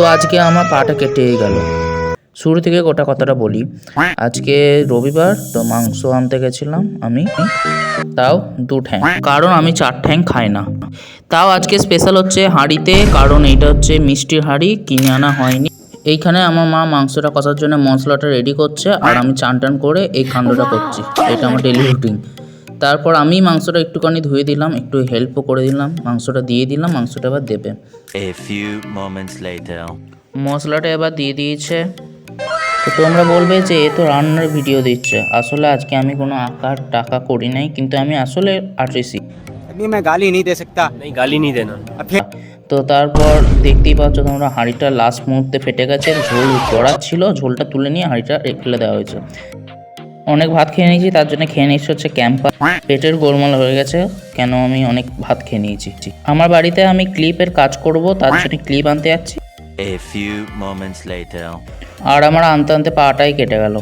তো আজকে আমার পাটা কেটেই গেল। শুরু থেকে গোটা কথাটা বলি। আজকে রবিবার, তো মাংস আনতে গেছিলাম আমি, তাও 2 ঠ্যাং, কারণ আমি 4 ঠ্যাং খাই না। তাও আজকে স্পেশাল হচ্ছে হাঁড়িতে, কারণ এইটা হচ্ছে মিষ্টির হাঁড়ি, কিনে আনা হয়নি। এইখানে আমার মা মাংসটা কষার জন্য মশলাটা রেডি করছে, আর আমি চান টান করে এই কাণ্ডটা করছি। এটা আমার ডেলি রুটিন। তারপর আমি মাংসটা একটুখানি ধুয়ে দিলাম, একটু হেল্পও করে দিলাম, মাংসটা দিয়ে দিলাম, মাংসটা এবার দেবে। A few moments later. মশলাটা এবার দিয়ে দিয়েছে। তো তোমরা বলবে যে এ তো রান্নার ভিডিও দিচ্ছে। আসলে আজকে আমি কোনো আঁকার টাকা করি নাই, কিন্তু আমি আসলে আর্টিস্টই। अभी मैं गाली नहीं दे सकता। नहीं गाली नहीं देना। अब फिर তো তারপর দেখতেই পাচ্ছ তোমরা, হাঁড়িটা লাস্ট মুহূর্তে ফেটে গেছে। ঝোল গড়াচ্ছিল, ঝোলটা তুলে নিয়ে হাঁড়িটা ফেলে দেওয়া হয়েছে। অনেক ভাত খেয়ে নিয়েছি, তার জন্য খেয়ে নিয়েছি হচ্ছে ক্যাম্পাস। পেটের গোলমাল হয়ে গেছে, কেন আমি অনেক ভাত খেয়ে নিয়েছি। আমার বাড়িতে আমি ক্লিপের কাজ করব, তার জন্য ক্লিপ আনতে যাচ্ছি। A few moments later. আর আমার আনতে আনতে পাটাই কেটে গেল।